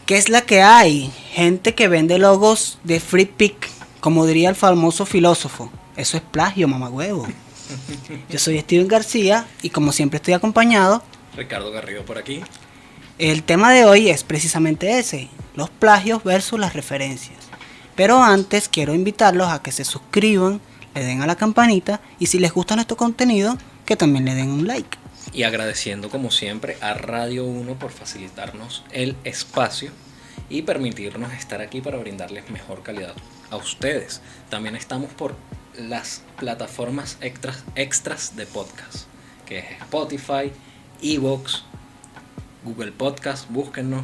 ¿Qué es la que hay? Gente que vende logos de free pick, como diría el famoso filósofo. Eso es plagio, mamagüevo. Yo soy Steven García y como siempre estoy acompañado. Ricardo Garrido por aquí. El tema de hoy es precisamente ese, los plagios versus las referencias. Pero antes quiero invitarlos a que se suscriban, le den a la campanita y si les gusta nuestro contenido, que también le den un like. Y agradeciendo como siempre a Radio 1 por facilitarnos el espacio y permitirnos estar aquí para brindarles mejor calidad a ustedes. También estamos por las plataformas extras de podcast, que es Spotify, Evox, Google Podcast, búsquennos.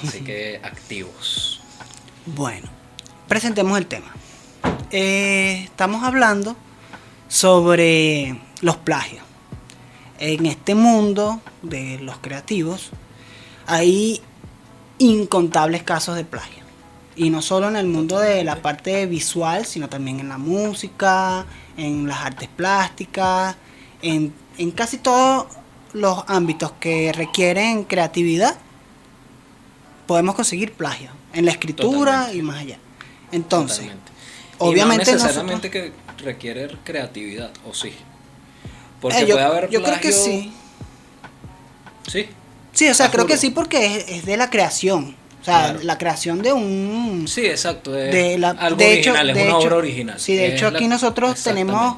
Así que activos. Bueno, presentemos el tema. Estamos hablando sobre los plagios. En este mundo de los creativos hay incontables casos de plagio. Y no solo en el mundo de la parte visual, sino también en la música, en las artes plásticas, en casi todos los ámbitos que requieren creatividad, podemos conseguir plagio. En la escritura totalmente. Y más allá. Entonces, totalmente. Obviamente y no necesariamente que requiere creatividad, ¿o sí? Porque yo, puede haber plagio. Yo creo que sí. ¿Sí? Sí, o sea, creo que sí porque es de la creación. O sea, claro. La creación de un... Sí, exacto. Algo de original, hecho, es una obra original. Sí, de hecho aquí nosotros tenemos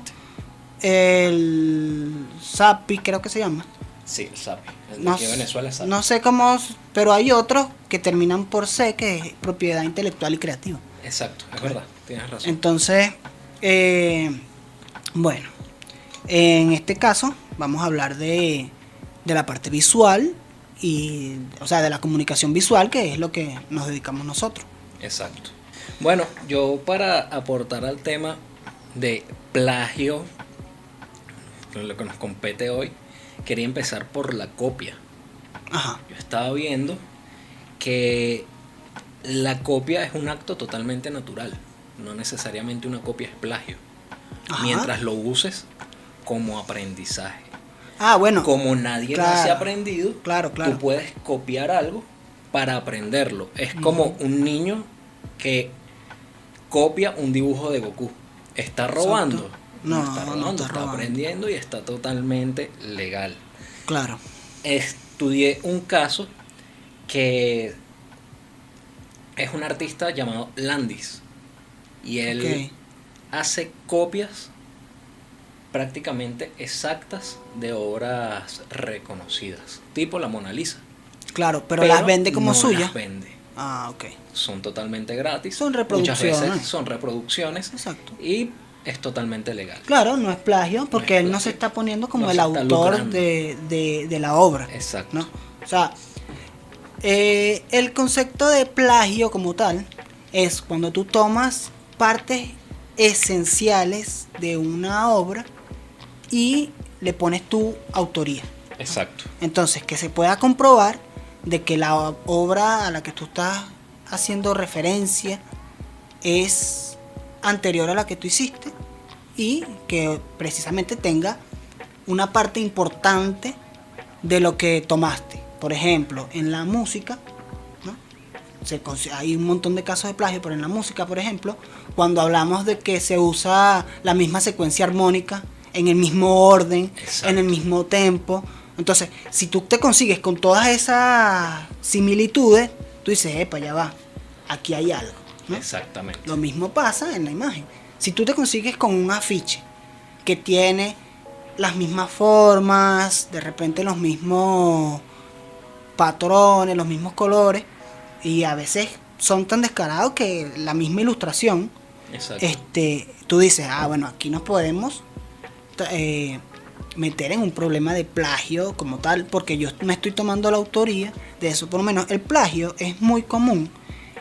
el SAPI, creo que se llama. Sí, el SAPI. El de aquí de Venezuela es SAPI. No sé cómo, pero hay otros que terminan por C, que es propiedad intelectual y creativa. Exacto, es verdad, tienes razón. Entonces, bueno, en este caso vamos a hablar de la parte visual y, o sea, de la comunicación visual, que es lo que nos dedicamos nosotros. Exacto. Bueno, yo para aportar al tema de plagio, lo que nos compete hoy, quería empezar por la copia. Ajá. Yo estaba viendo que la copia es un acto totalmente natural, no necesariamente una copia es plagio. Ajá. Mientras lo uses como aprendizaje. Ah, bueno. Como nadie nace aprendido, claro. Tú puedes copiar algo para aprenderlo. Es como un niño que copia un dibujo de Goku. ¿Está robando? Exacto. No está robando, está aprendiendo y está totalmente legal. Claro. Estudié un caso que es un artista llamado Landis y él hace copias prácticamente exactas de obras reconocidas, tipo la Mona Lisa. Claro, pero las vende como no suyas. Las vende. Ah, ok. Son totalmente gratis. Son reproducciones. Muchas veces son reproducciones. Exacto. Y es totalmente legal. Claro, no es plagio porque él no se está poniendo como el autor de la obra. Exacto. ¿no? O sea, el concepto de plagio como tal es cuando tú tomas partes esenciales de una obra y le pones tu autoría. Exacto. Entonces, que se pueda comprobar de que la obra a la que tú estás haciendo referencia es anterior a la que tú hiciste y que precisamente tenga una parte importante de lo que tomaste. Por ejemplo, en la música, ¿no? Hay un montón de casos de plagio, pero en la música, por ejemplo, cuando hablamos de que se usa la misma secuencia armónica en el mismo orden, exacto, en el mismo tempo. Entonces, si tú te consigues con todas esas similitudes, tú dices, epa, ya va, aquí hay algo, ¿no? Exactamente. Lo mismo pasa en la imagen. Si tú te consigues con un afiche que tiene las mismas formas, de repente los mismos patrones, los mismos colores, y a veces son tan descarados que la misma ilustración, exacto, tú dices, bueno, aquí nos podemos meter en un problema de plagio como tal, porque yo me estoy tomando la autoría de eso. Por lo menos el plagio es muy común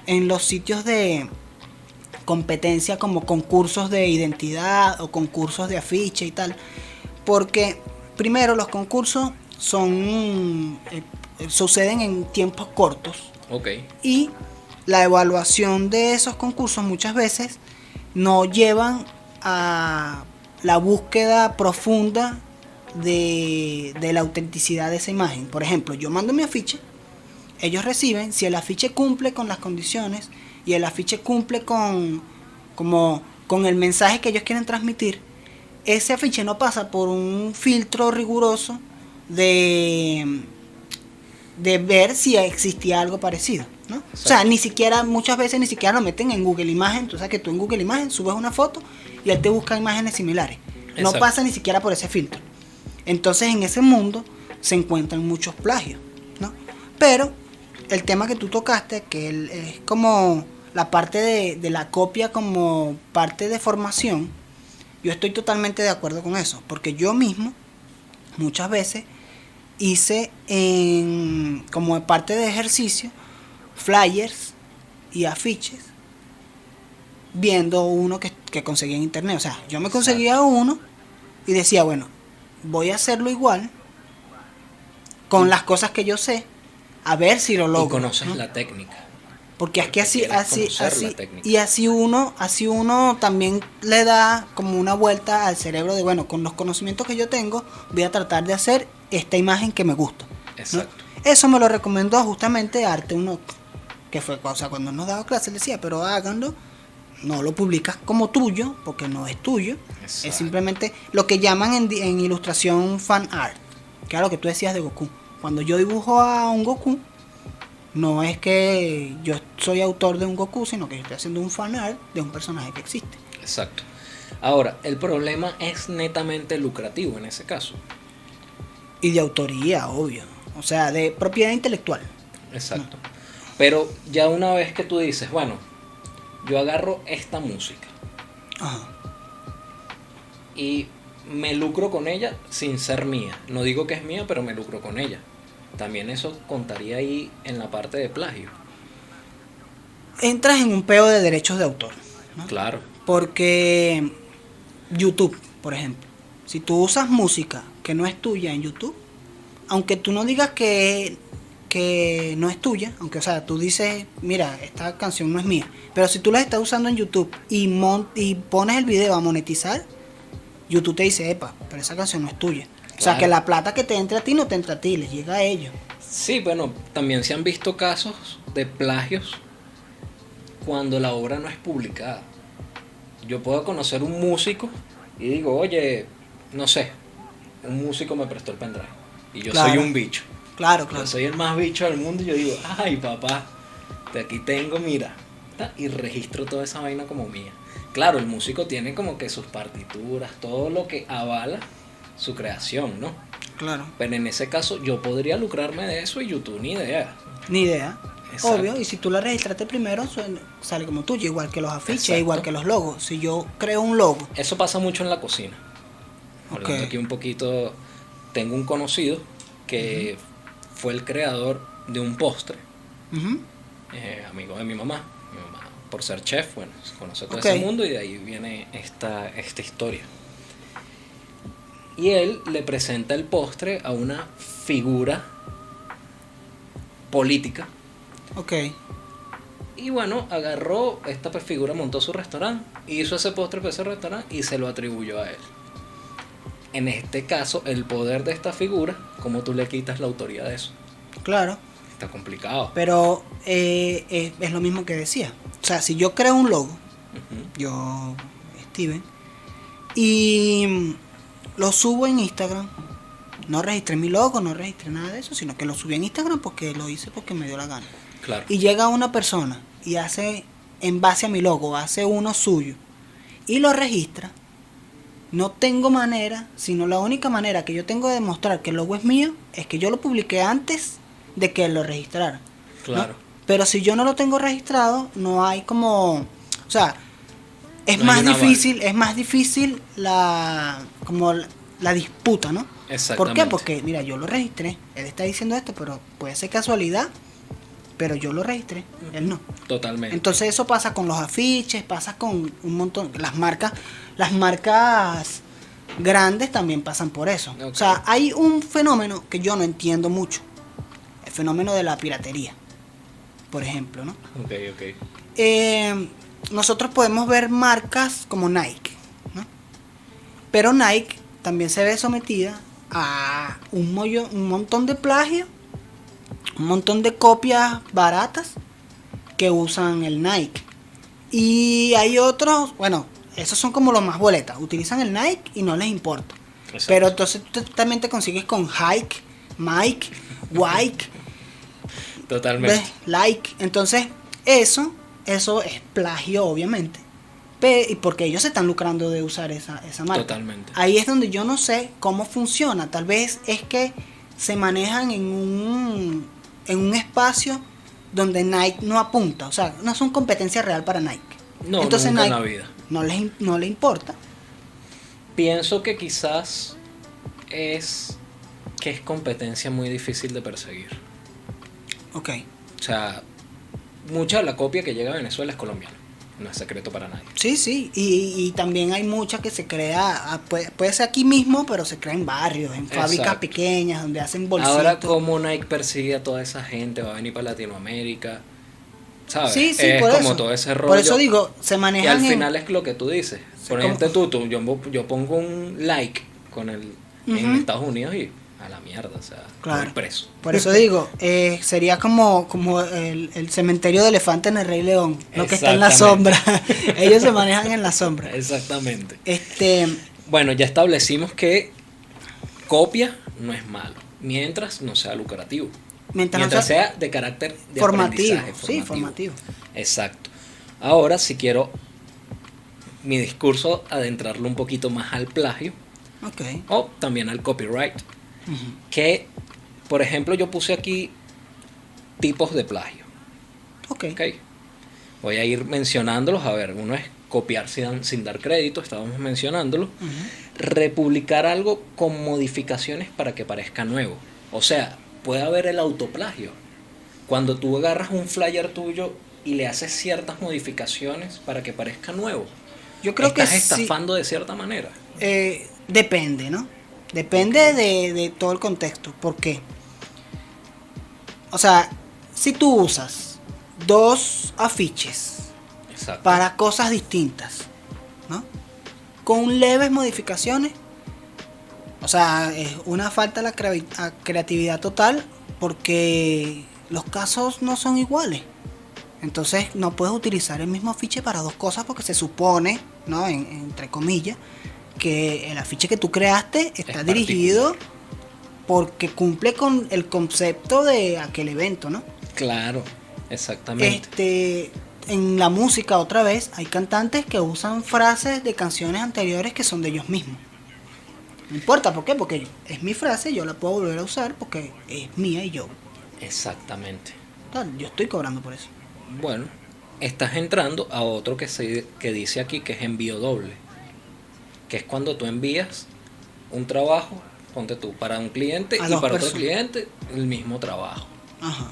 en los sitios de competencia como concursos de identidad o concursos de afiche y tal, porque primero los concursos suceden en tiempos cortos. Okay. Y la evaluación de esos concursos muchas veces no llevan a la búsqueda profunda de la autenticidad de esa imagen. Por ejemplo, yo mando mi afiche ellos reciben, si el afiche cumple con las condiciones y el afiche cumple con el mensaje que ellos quieren transmitir, ese afiche no pasa por un filtro riguroso de ver si existía algo parecido, ¿no? O sea, muchas veces ni siquiera lo meten en Google Imagen. Tú sabes que tú en Google Imagen subes una foto y él te busca imágenes similares. No pasa ni siquiera por ese filtro. Entonces en ese mundo se encuentran muchos plagios, ¿no? Pero el tema que tú tocaste, que es como la parte de la copia como parte de formación, yo estoy totalmente de acuerdo con eso, porque yo mismo muchas veces hice como parte de ejercicio flyers y afiches viendo uno que conseguía en internet. O sea, yo me conseguía uno y decía, bueno, voy a hacerlo igual con las cosas que yo sé, a ver si lo logro. Y conoces, ¿no?, la técnica. Porque es que así uno también le da como una vuelta al cerebro de, bueno, con los conocimientos que yo tengo, voy a tratar de hacer esta imagen que me gusta, ¿no? Exacto. Eso me lo recomendó justamente Arte Uno, que fue, o sea, cuando nos daba clases, decía, pero háganlo, no lo publicas como tuyo, porque no es tuyo. Exacto. Es simplemente lo que llaman en ilustración fan art, que era lo que tú decías de Goku. Cuando yo dibujo a un Goku, no es que yo soy autor de un Goku, sino que yo estoy haciendo un fan art de un personaje que existe. Exacto. Ahora, el problema es netamente lucrativo en ese caso. Y de autoría, obvio. O sea, de propiedad intelectual. Exacto. ¿No? Pero ya una vez que tú dices, bueno, yo agarro esta música. Ajá. Y me lucro con ella sin ser mía. No digo que es mía, pero me lucro con ella. También eso contaría ahí en la parte de plagio. Entras en un peo de derechos de autor, ¿no? Claro. Porque YouTube, por ejemplo, si tú usas música que no es tuya en YouTube, aunque tú no digas que no es tuya, aunque, o sea, tú dices, mira, esta canción no es mía, pero si tú la estás usando en YouTube y pones el video a monetizar, YouTube te dice, epa, pero esa canción no es tuya. O sea, que la plata que te entre a ti no te entra a ti, les llega a ellos. Sí, bueno, también se han visto casos de plagios cuando la obra no es publicada. Yo puedo conocer un músico y digo, oye, no sé, un músico me prestó el pendrive y yo soy un bicho. Claro. Yo soy el más bicho del mundo y yo digo, ay papá, de aquí tengo, mira, y registro toda esa vaina como mía. Claro, el músico tiene como que sus partituras, todo lo que avala su creación, ¿no? Claro. Pero en ese caso yo podría lucrarme de eso y YouTube ni idea. Ni idea. Exacto. Obvio, y si tú la registraste primero, sale como tuyo, igual que los afiches, exacto, igual que los logos. Si yo creo un logo. Eso pasa mucho en la cocina. Hablando aquí un poquito, tengo un conocido que fue el creador de un postre, amigo de mi mamá. Mi mamá, por ser chef, bueno, se conoce todo ese mundo y de ahí viene esta historia. Y él le presenta el postre a una figura política. Ok. Y bueno, agarró esta figura, montó su restaurante, hizo ese postre para ese restaurante y se lo atribuyó a él. En este caso, el poder de esta figura, ¿cómo tú le quitas la autoría de eso? Claro. Está complicado. Pero es lo mismo que decía. O sea, si yo creo un logo, yo, Steven, y lo subo en Instagram, no registré mi logo, no registré nada de eso, sino que lo subí en Instagram porque lo hice porque me dio la gana. Claro. Y llega una persona y hace, en base a mi logo, hace uno suyo y lo registra. No tengo manera, sino la única manera que yo tengo de demostrar que el logo es mío es que yo lo publiqué antes de que él lo registrara. Claro. ¿No? Pero si yo no lo tengo registrado, no hay como, o sea, es más difícil la disputa, ¿no? Exactamente. ¿Por qué? Porque mira, yo lo registré. Él está diciendo esto, pero puede ser casualidad, pero yo lo registré, él no. Totalmente. Entonces eso pasa con los afiches, pasa con un montón, las marcas grandes también pasan por eso. Okay. O sea, hay un fenómeno que yo no entiendo mucho, el fenómeno de la piratería, por ejemplo, ¿no? Ok. Nosotros podemos ver marcas como Nike, ¿no? Pero Nike también se ve sometida a un montón de plagio un montón de copias baratas que usan el Nike. Y hay otros, bueno, esos son como los más boletas. Utilizan el Nike y no les importa. Exacto. Pero entonces tú también te consigues con Hike, Mike, Wike, Totalmente. ¿ves? Like. Entonces, eso es plagio, obviamente. Y porque ellos se están lucrando de usar esa marca. Totalmente. Ahí es donde yo no sé cómo funciona. Tal vez es que se manejan en un espacio donde Nike no apunta. O sea, no son competencia real para Nike. No, entonces nunca en Nike la vida. no le importa. Pienso que quizás es competencia muy difícil de perseguir. Ok. O sea, mucha de la copia que llega a Venezuela es colombiana. No es secreto para nadie. Sí, sí. Y también hay mucha que se crea, puede ser aquí mismo, pero se crea en barrios, en fábricas Exacto. pequeñas, donde hacen bolsitos. Ahora, ¿cómo Nike persigue a toda esa gente? Va a venir para Latinoamérica. ¿Sabes? Sí, sí, es por como eso. todo ese rollo. Por eso digo, se Y manejan al en... final es lo que tú dices. Por como- ejemplo, yo pongo un like con en Ujú. Estados Unidos y a la mierda, o sea, Claro. voy preso. Por eso digo, sería como el cementerio de elefantes en el Rey León, lo que está en la sombra. Exactamente. Ellos se manejan en la sombra. Exactamente. Este, Bueno, ya establecimos que copia no es malo, mientras no sea lucrativo. mientras no Mientras sea sea de carácter de formativo, aprendizaje, sí, formativo. Exacto. Ahora, si quiero mi discurso adentrarlo un poquito más al plagio Ok. o también al copyright, Ujú. que, por ejemplo, yo puse aquí tipos de plagio. Ok. ¿Ok? Voy a ir mencionándolos. A ver, uno es copiar sin dar crédito, estábamos mencionándolo. Ujú. Republicar algo con modificaciones para que parezca nuevo. O sea, puede haber el autoplagio. Cuando tú agarras un flyer tuyo y le haces ciertas modificaciones para que parezca nuevo, Yo creo que estás sí, estafando de cierta manera. depende, ¿no? Depende de todo el contexto. ¿Por qué? O sea, si tú usas dos afiches Exacto. para cosas distintas, ¿no? Con leves modificaciones, o sea, es una falta de la creatividad total porque los casos no son iguales. Entonces no puedes utilizar el mismo afiche para dos cosas porque se supone, ¿no? Entre comillas, que el afiche que tú creaste está Es dirigido porque cumple con el concepto de aquel evento, ¿no? Claro, exactamente. En la música, otra vez, hay cantantes que usan frases de canciones anteriores que son de ellos mismos. No importa, ¿por qué? Porque es mi frase, yo la puedo volver a usar porque es mía y yo. Exactamente. Tal, yo estoy cobrando por eso. Bueno, estás entrando a otro que dice aquí que es envío doble. Que es cuando tú envías un trabajo, ponte tú, para un cliente A y dos para personas. otro cliente el mismo trabajo. Ajá.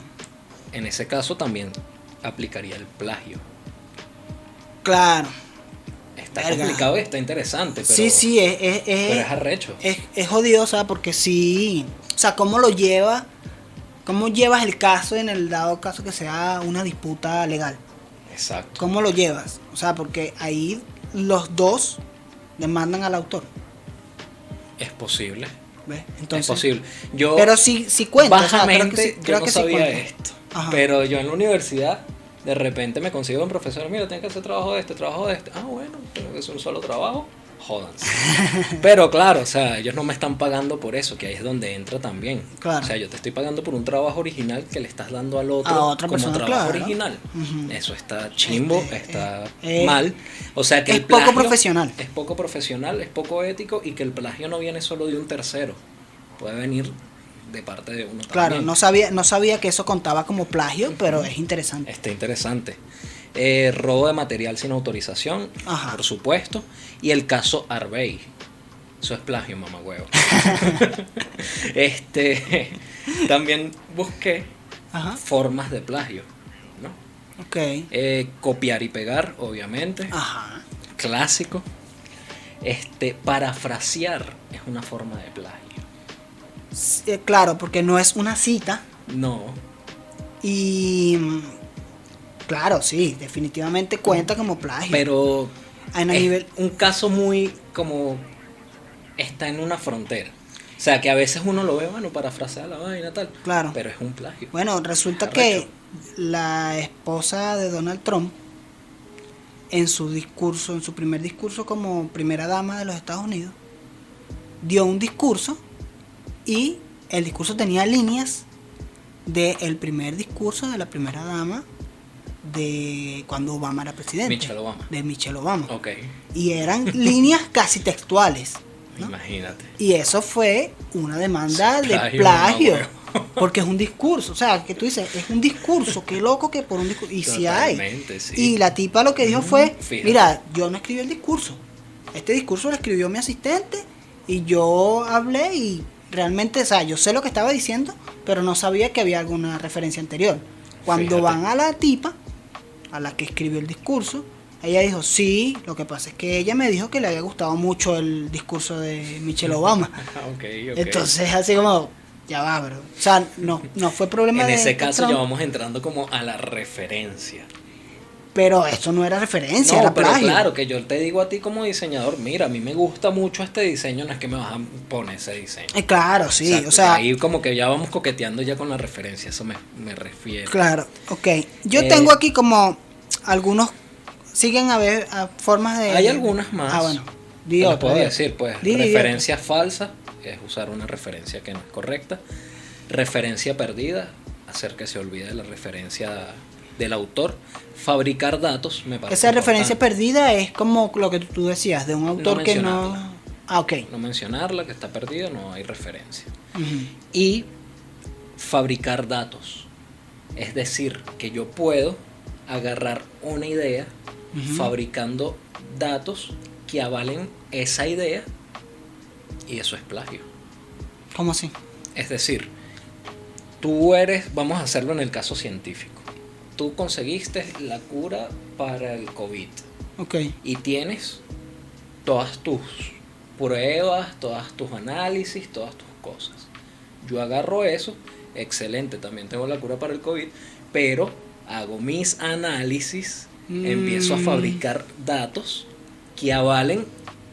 En ese caso también aplicaría el plagio. Claro. Está Verga. complicado y está interesante, pero, Sí, sí, pero es arrecho. es jodido, o sea, porque sí. O sea, ¿cómo lo lleva? ¿Cómo llevas el caso en el dado caso que sea una disputa legal? Exacto. ¿Cómo lo llevas? O sea, porque ahí los dos demandan al autor. Es posible. ¿Ves? Es Entonces, posible. Yo pero sí cuenta. O sea, creo bajamente que sí, yo creo no que sí sabía cuenta. esto. Ajá. Pero yo en la universidad de repente me consigo un profesor, mira, tienes que hacer trabajo de este, trabajo de este. Ah, bueno, tengo que hacer un solo trabajo. Jódanse. Pero claro, o sea, ellos no me están pagando por eso, que ahí es donde entra también. Claro. O sea, yo te estoy pagando por un trabajo original que le estás dando al otro A otra como persona, trabajo claro. original. Ujú. Eso está chimbo, está eh, mal. O sea, que es el plagio poco profesional. Es poco profesional, es poco ético y que el plagio no viene solo de un tercero. Puede venir de parte de uno Claro, también. no sabía que eso contaba como plagio, pero es interesante. Está interesante. Robo de material sin autorización, Ajá. por supuesto. Y el caso Arbey. Eso es plagio, mamagüevo. También busqué Ajá. formas de plagio, ¿no? Ok. Copiar y pegar, obviamente. Ajá. Clásico. Parafrasear es una forma de plagio. Claro, porque no es una cita. No. Y claro, sí, definitivamente cuenta como plagio. Pero En es nivel, un caso muy como está en una frontera. O sea, que a veces uno lo ve, bueno, parafrasear la vaina, tal. Claro. Pero es un plagio. Bueno, resulta Arrecho. que la esposa de Donald Trump, en su discurso, en su primer discurso como primera dama de los Estados Unidos, dio un discurso y el discurso tenía líneas del primer discurso de la primera dama de cuando Obama era presidente. Michelle Obama. De Michelle Obama. Ok. Y eran líneas casi textuales, ¿no? Imagínate. Y eso fue una demanda Sí, de plagio, plagio. no, Porque es un discurso. O sea, que tú dices, es un discurso. Qué loco que por un discurso. Y si hay. Totalmente, sí. Y la tipa lo que dijo fue: Fíjate. mira, yo no escribí el discurso. Este discurso lo escribió mi asistente. Y yo hablé y realmente, o sea, yo sé lo que estaba diciendo, pero no sabía que había alguna referencia anterior. Cuando Fíjate. van a la tipa, a la que escribió el discurso, ella dijo, sí, lo que pasa es que ella me dijo que le había gustado mucho el discurso de Michelle Obama. Ok. Entonces, así como, ya va, bro. O sea, no fue problema En de ese caso Trump, ya vamos entrando como a la referencia. pero eso no era referencia, No, era pero plagio. claro, que yo te digo a ti como diseñador, mira, a mí me gusta mucho este diseño, no es que me vas a poner ese diseño. Claro, sí, Exacto, o sea, ahí como que ya vamos coqueteando ya con la referencia, eso me refiero. claro, ok. Yo tengo aquí como algunos, siguen a ver a formas de... Hay algunas más. Ah, bueno, ¿Qué di les otro, puedo di decir? Pues Di referencia falsa es usar una referencia que no es correcta. Referencia perdida, hacer que se olvide de la referencia del autor. Fabricar datos, me parece Esa referencia importante. perdida es como lo que tú decías, de un autor que no... mencionarla. Ah, ok. No mencionarla, que está perdida, no hay referencia. Ujú. Y fabricar datos. Es decir, que yo puedo agarrar una idea Ujú. fabricando datos que avalen esa idea y eso es plagio. ¿Cómo así? Es decir, tú eres, vamos a hacerlo en el caso científico, tú conseguiste la cura para el COVID Ok. y tienes todas tus pruebas, todas tus análisis, todas tus cosas. Yo agarro eso, excelente, también tengo la cura para el COVID, pero hago mis análisis, empiezo a fabricar datos que avalen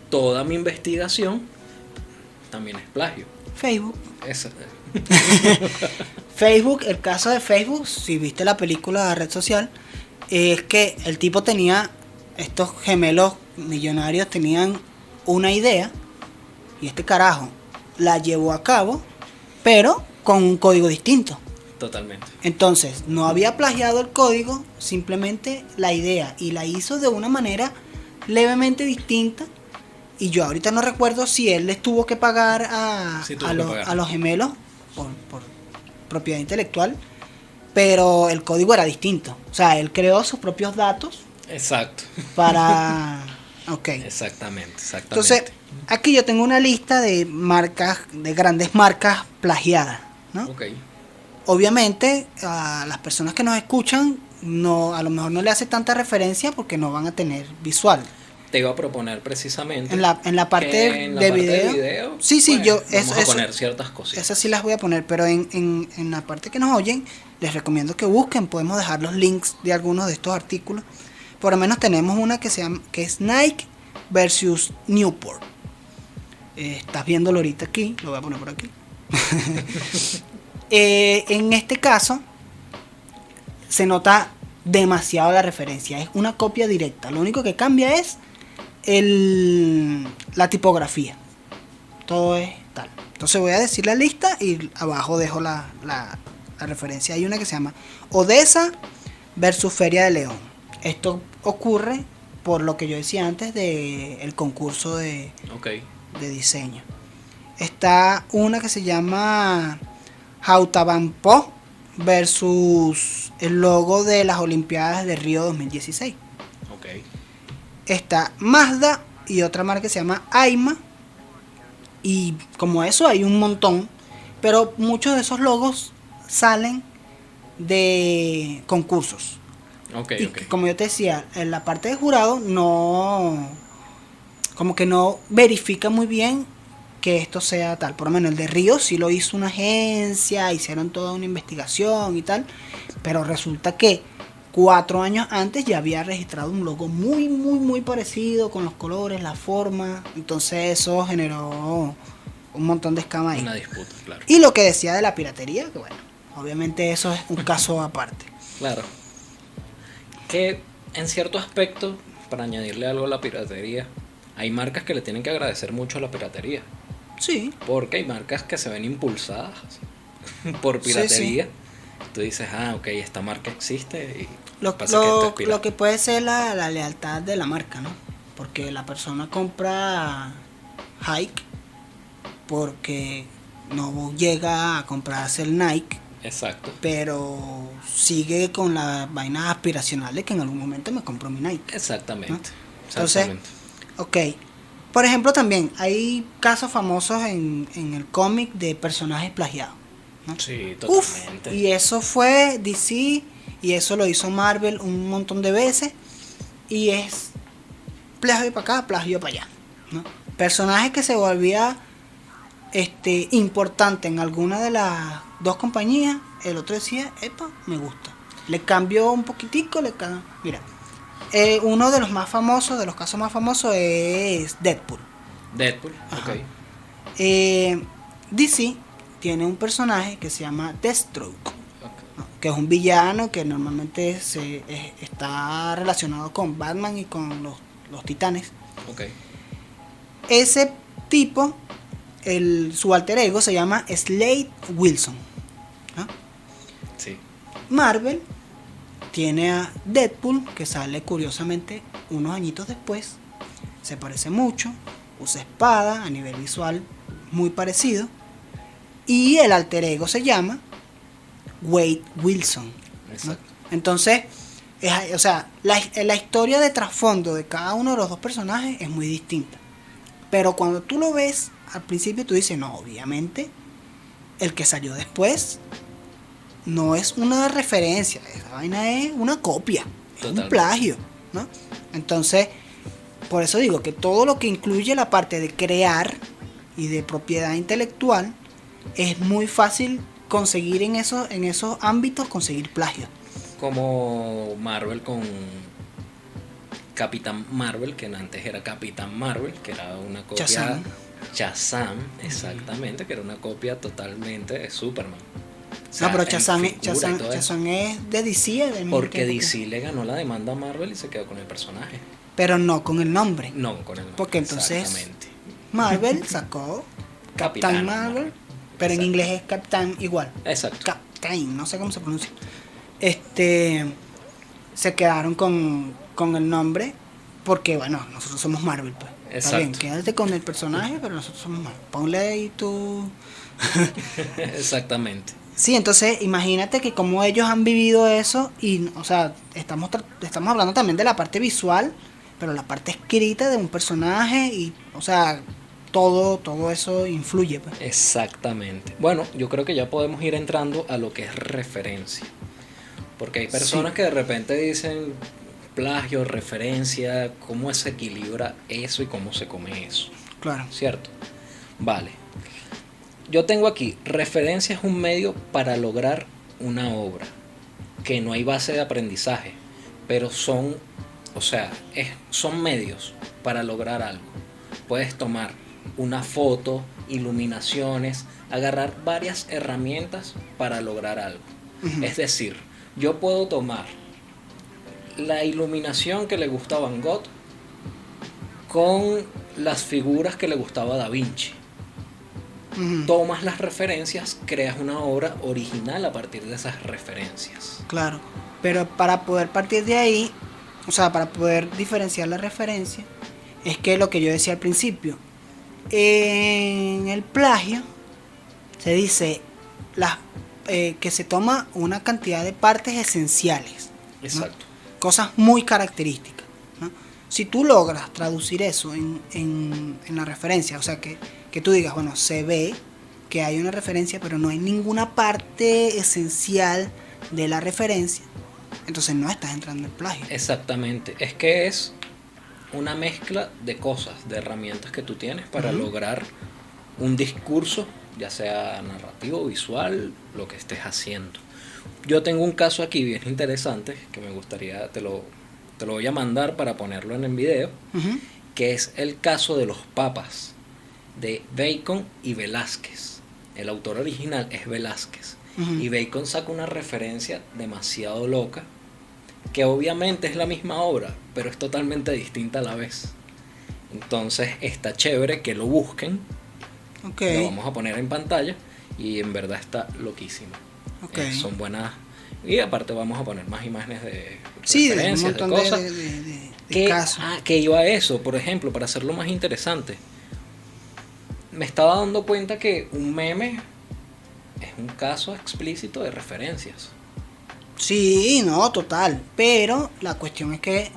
toda mi investigación, también es plagio. Facebook. Eso. Facebook, el caso de Facebook, si viste la película de Red Social, es que el tipo tenía, estos gemelos millonarios tenían una idea y este carajo la llevó a cabo, pero con un código distinto. Totalmente. Entonces, no había plagiado el código, simplemente la idea, y la hizo de una manera levemente distinta. Y yo ahorita no recuerdo si él les tuvo que pagar Sí, tuvo que pagar. a los gemelos por propiedad intelectual, pero el código era distinto. O sea, él creó sus propios datos Exacto. para... Ok. Exactamente. Entonces, aquí yo tengo una lista de marcas, de grandes marcas plagiadas, ¿no? Ok. Obviamente, a las personas que nos escuchan, no, a lo mejor no le hace tanta referencia porque no van a tener visual. Te iba a proponer precisamente En la parte que en la de parte video. Sí, pues, yo vamos a poner ciertas cositas. esas sí las voy a poner, pero en la parte que nos oyen, les recomiendo que busquen, podemos dejar los links de algunos de estos artículos. Por lo menos tenemos una que se llama, que es Nike versus Newport. Estás viéndolo ahorita aquí, lo voy a poner por aquí. En este caso se nota demasiado la referencia, es una copia directa, lo único que cambia es la tipografía, todo es tal. Entonces voy a decir la lista y abajo dejo la referencia. Hay una que se llama Odessa versus Feria de León. Esto ocurre por lo que yo decía antes del concurso de Ok. diseño. Está una que se llama Jautabanpó versus el logo de las Olimpiadas de Río 2016. Ok. Está Mazda y otra marca que se llama Aima. Y como eso hay un montón, pero muchos de esos logos salen de concursos. Ok. Y Ok. como yo te decía, en la parte de jurado no, como que no verifica muy bien que esto sea tal. Por lo menos el de Río sí lo hizo una agencia, hicieron toda una investigación y tal, pero resulta que 4 años antes ya había registrado un logo muy parecido con los colores, la forma. Entonces eso generó un montón de escamas ahí. Una disputa, claro. Y lo que decía de la piratería, que bueno, obviamente eso es un caso aparte. Claro. Que en cierto aspecto, para añadirle algo a la piratería, hay marcas que le tienen que agradecer mucho a la piratería. Sí. Porque hay marcas que se ven impulsadas por piratería. Sí. Tú dices, ok, esta marca existe y lo que puede ser la lealtad de la marca, ¿no? Porque la persona compra Hike porque no llega a comprarse el Nike. Exacto. Pero sigue con la vaina aspiracional de que en algún momento me compro mi Nike. Exactamente. ¿No? Entonces, ok. Por ejemplo, también hay casos famosos en el cómic de personajes plagiados, ¿no? Sí, totalmente. Y eso fue DC y eso lo hizo Marvel un montón de veces y es plagio para acá, plagio para allá, ¿no? Personaje que se volvía importante en alguna de las dos compañías, el otro decía, epa, me gusta. Le cambió un poquitico, mira. Uno de los más famosos, de los casos más famosos es Deadpool. Ok. DC tiene un personaje que se llama Deathstroke, ¿no? Que es un villano que normalmente está relacionado con Batman y con los Titanes. Okay. Ese tipo, su alter ego se llama Slade Wilson, ¿no? Sí. Marvel tiene a Deadpool, que sale curiosamente unos añitos después. Se parece mucho, usa espada, a nivel visual muy parecido. Y el alter ego se llama Wade Wilson, ¿no? Entonces, o sea, la historia de trasfondo de cada uno de los dos personajes es muy distinta. Pero cuando tú lo ves, al principio tú dices, no, obviamente, el que salió después no es una referencia, esa vaina es una copia, es un plagio, ¿no? Entonces, por eso digo que todo lo que incluye la parte de crear y de propiedad intelectual es muy fácil conseguir en esos ámbitos, conseguir plagio. Como Marvel con Capitán Marvel, que antes era Capitán Marvel, que era una copia Shazam, exactamente, que era una copia totalmente de Superman. O sea, no, pero Shazam es de DC. Porque DC le ganó la demanda a Marvel y se quedó con el personaje. Pero no con el nombre. No con el nombre. Porque entonces Marvel sacó Capitán Marvel, pero en inglés es Capitán igual. Exacto. Captain, no sé cómo se pronuncia. Se quedaron con el nombre porque, bueno, nosotros somos Marvel, pues. Exacto. Está bien, quédate con el personaje, pero nosotros somos Marvel. Ponle ahí tu... Exactamente. Sí, entonces imagínate que como ellos han vivido eso y, o sea, estamos hablando también de la parte visual, pero la parte escrita de un personaje y, o sea, todo eso influye, pues. Exactamente. Bueno, yo creo que ya podemos ir entrando a lo que es referencia. Porque hay personas que de repente dicen plagio, referencia, cómo se equilibra eso y cómo se come eso. Claro. ¿Cierto? Vale. Yo tengo aquí, referencia es un medio para lograr una obra, que no hay base de aprendizaje, pero son medios para lograr algo. Puedes tomar una foto, iluminaciones, agarrar varias herramientas para lograr algo. Uh-huh. Es decir, yo puedo tomar la iluminación que le gustaba a Van Gogh con las figuras que le gustaba a Da Vinci. Uh-huh. Tomas las referencias, creas una obra original a partir de esas referencias. Claro, pero para poder partir de ahí, o sea, para poder diferenciar la referencia, es que lo que yo decía al principio, en el plagio se dice que se toma una cantidad de partes esenciales. Exacto. ¿No? Cosas muy características, ¿no? Si tú logras traducir eso en la referencia, o sea, que tú digas, bueno, se ve que hay una referencia, pero no hay ninguna parte esencial de la referencia, entonces no estás entrando en plagio. Exactamente, es que es una mezcla de cosas, de herramientas que tú tienes para uh-huh. lograr un discurso, ya sea narrativo, visual, lo que estés haciendo. Yo tengo un caso aquí bien interesante que me gustaría, te lo voy a mandar para ponerlo en el video, uh-huh. que es el caso de los papas. de Bacon y Velázquez. El autor original es Velázquez. Ujú. Y Bacon saca una referencia demasiado loca, que obviamente es la misma obra, pero es totalmente distinta a la vez. Entonces está chévere que lo busquen. Ok. Lo vamos a poner en pantalla y en verdad está loquísimo. Ok. Son buenas. Y aparte vamos a poner más imágenes de Sí, de un referencias, montón de cosas. de que, casos. que iba a eso, por ejemplo, para hacerlo más interesante. Me estaba dando cuenta que un meme es un caso explícito de referencias. Sí, no, total. Pero la cuestión es que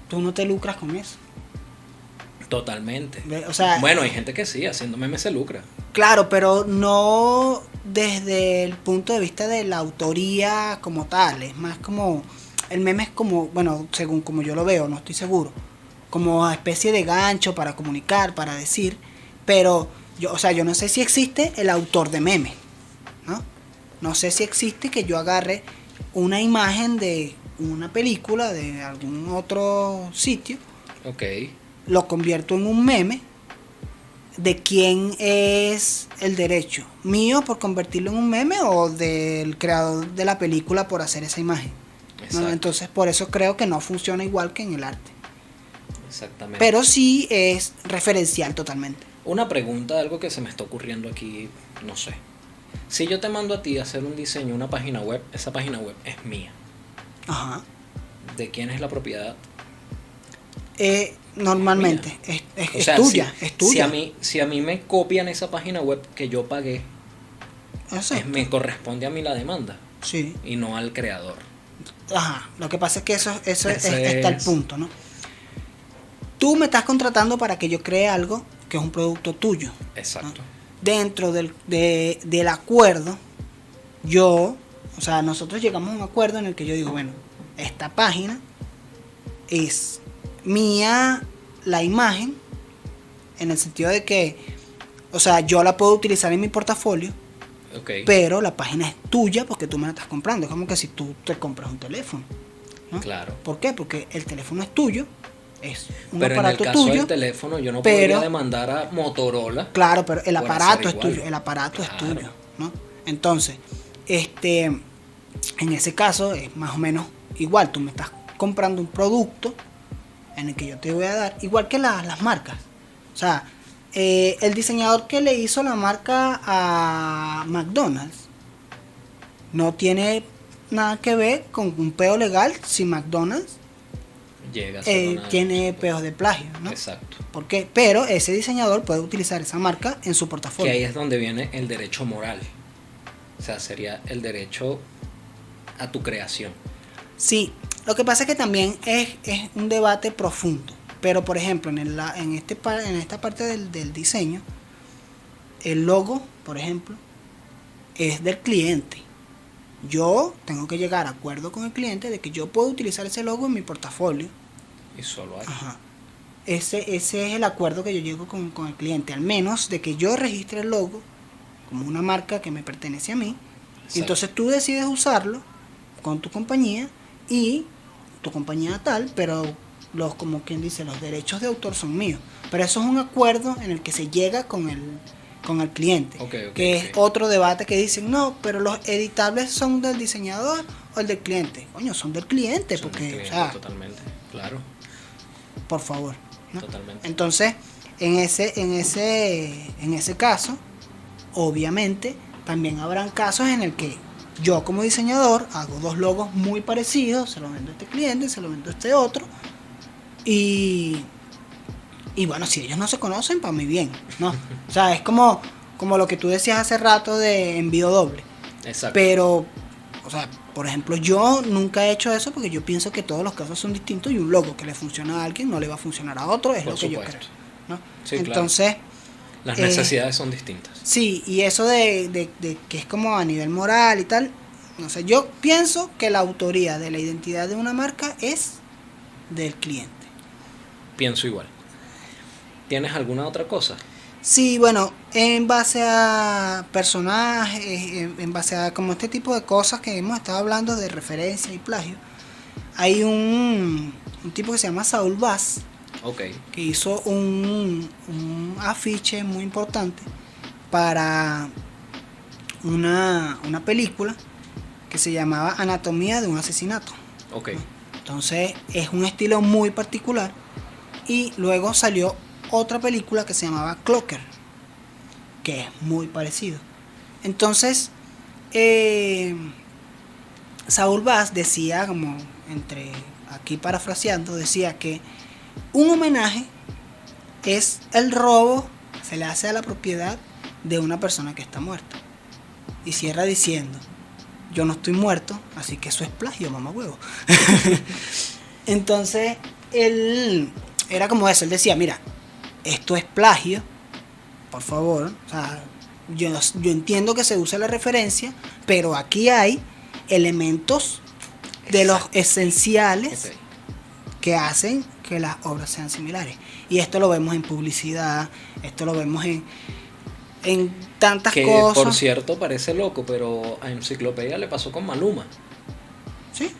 tú no te lucras con eso. Totalmente. O sea, Bueno, hay gente que sí, haciendo memes se lucra. claro, pero no desde el punto de vista de la autoría como tal. Es más como. El meme es como, bueno, según como yo lo veo, no estoy seguro. Como especie de gancho para comunicar, para decir. Pero yo, o sea, yo no sé si existe el autor de meme, ¿no? No sé si existe que yo agarre una imagen de una película de algún otro sitio, Ok. lo convierto en un meme. ¿De quién es el derecho? ¿Mío por convertirlo en un meme o del creador de la película por hacer esa imagen? ¿No? Exacto. Entonces por eso creo que no funciona igual que en el arte. Exactamente. Pero sí es referencial totalmente. Una pregunta, algo que se me está ocurriendo aquí, no sé. Si yo te mando a ti a hacer un diseño, una página web, esa página web es mía. Ajá. ¿De quién es la propiedad? Normalmente O es sea, tuya, si, es tuya. si a mí me copian esa página web que yo pagué, Exacto. me corresponde a mí la demanda Sí. y no al creador. Ajá. Lo que pasa es que eso Ese está el es- punto, ¿no? Tú me estás contratando para que yo cree algo que es un producto tuyo. Exacto. Dentro del acuerdo, o sea, nosotros llegamos a un acuerdo en el que yo digo, bueno, esta página es mía, la imagen, en el sentido de que, o sea, yo la puedo utilizar en mi portafolio, Ok. pero la página es tuya porque tú me la estás comprando. Es como que si tú te compras un teléfono, ¿no? Claro. ¿Por qué? Porque el teléfono es tuyo, es un Pero en el aparato caso tuyo. del teléfono yo no pero- podría demandar a Motorola. Claro, pero el por aparato hacer es igual. tuyo, el aparato es Claro. tuyo, ¿no? Entonces, en ese caso es más o menos igual, tú me estás comprando un producto en el que yo te voy a dar, igual que las marcas. O sea, el diseñador que le hizo la marca a McDonald's no tiene nada que ver con un peo legal si McDonald's Llega a ser una- tiene peos de plagio, ¿no? Exacto. ¿Por qué? Pero ese diseñador puede utilizar esa marca en su Que portafolio. ahí es donde viene el derecho moral. O sea, sería el derecho a tu creación. Sí, lo que pasa es que también es un debate profundo. Pero, por ejemplo, en esta parte del diseño, el logo, por ejemplo, es del cliente. Yo tengo que llegar a acuerdo con el cliente de que yo puedo utilizar ese logo en mi portafolio. Y solo hay. Ajá. Ese es el acuerdo que yo llego con el cliente, al menos de que yo registre el logo como una marca que me pertenece a mí. Exacto. Entonces tú decides usarlo con tu compañía y tu compañía tal, pero como quien dice, los derechos de autor son míos. Pero eso es un acuerdo en el que se llega con el cliente, Ok, que es otro debate que dicen, no, pero los editables son del diseñador o el del cliente. Coño, son del cliente, Son porque, clientes, o sea, totalmente. Claro. por favor, ¿no? Totalmente. Entonces, en ese caso, obviamente, también habrán casos en el que yo como diseñador hago dos logos muy parecidos, se lo vendo a este cliente, se lo vendo a este otro, y bueno, si ellos no se conocen, para mí bien, ¿no? O sea, es como lo que tú decías hace rato de envío doble. Exacto. Pero, o sea, por ejemplo, yo nunca he hecho eso porque yo pienso que todos los casos son distintos y un logo que le funciona a alguien no le va a funcionar a otro, es Por lo que yo supuesto. creo, ¿no? Sí, claro. Entonces, Las necesidades son distintas. sí, y eso de que es como a nivel moral y tal, no sé, yo pienso que la autoría de la identidad de una marca es del cliente. Pienso igual. ¿Tienes alguna otra cosa? Sí, bueno, en base a personajes, en base a como este tipo de cosas que hemos estado hablando de referencia y plagio, hay un tipo que se llama Saul Bass, Ok. que hizo un afiche muy importante para una película que se llamaba Anatomía de un asesinato. Ok. Entonces es un estilo muy particular. Y luego salió otra película que se llamaba Clocker, que es muy parecido. Entonces, Saúl Bass decía, como entre aquí parafraseando, decía que un homenaje es el robo que se le hace a la propiedad de una persona que está muerta. Y cierra diciendo, yo no estoy muerto, así que eso es plagio, mamá huevo. Entonces, él era como eso, él decía, mira, esto es plagio, por favor, o sea, yo entiendo que se usa la referencia, pero aquí hay elementos de los esenciales que hacen que las obras sean similares. Y esto lo vemos en publicidad, esto lo vemos en tantas Que cosas. por cierto parece loco, pero a Enciclopedia le pasó con Maluma. ¿Sí?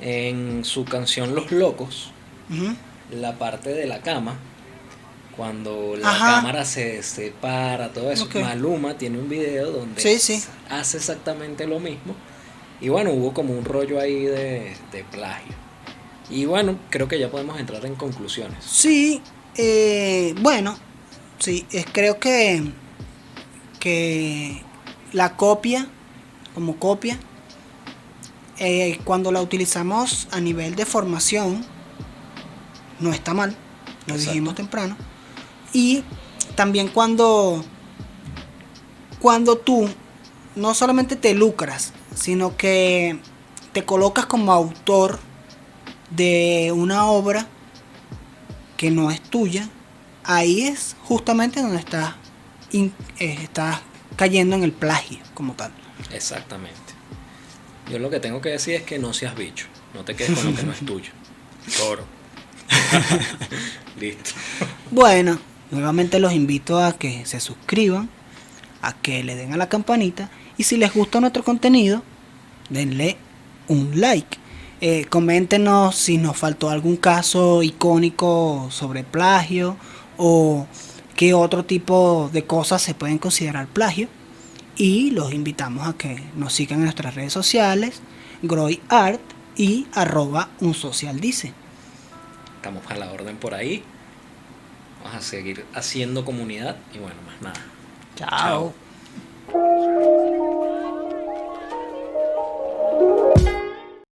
En su canción Los Locos, Uh-huh. la parte de la cama, cuando la Ajá. cámara se separa, todo eso. Okay. Maluma tiene un video donde Sí. hace exactamente lo mismo. Y bueno, hubo como un rollo ahí de plagio. Y bueno, creo que ya podemos entrar en conclusiones. Sí, bueno, sí, creo que la copia, como copia, cuando la utilizamos a nivel de formación, no está mal, lo Exacto. dijimos temprano. Y también cuando tú no solamente te lucras, sino que te colocas como autor de una obra que no es tuya, ahí es justamente donde estás cayendo en el plagio como tal. Exactamente. Yo lo que tengo que decir es que no seas bicho, no te quedes con lo que no es tuyo. Toro. Listo. Bueno, nuevamente los invito a que se suscriban, a que le den a la campanita y si les gusta nuestro contenido, denle un like. Coméntenos si nos faltó algún caso icónico sobre plagio o qué otro tipo de cosas se pueden considerar plagio. Y los invitamos a que nos sigan en nuestras redes sociales, GroyArt y @unsocialdice. Estamos a la orden por ahí. Vamos a seguir haciendo comunidad y bueno, más nada. Chao. Chao.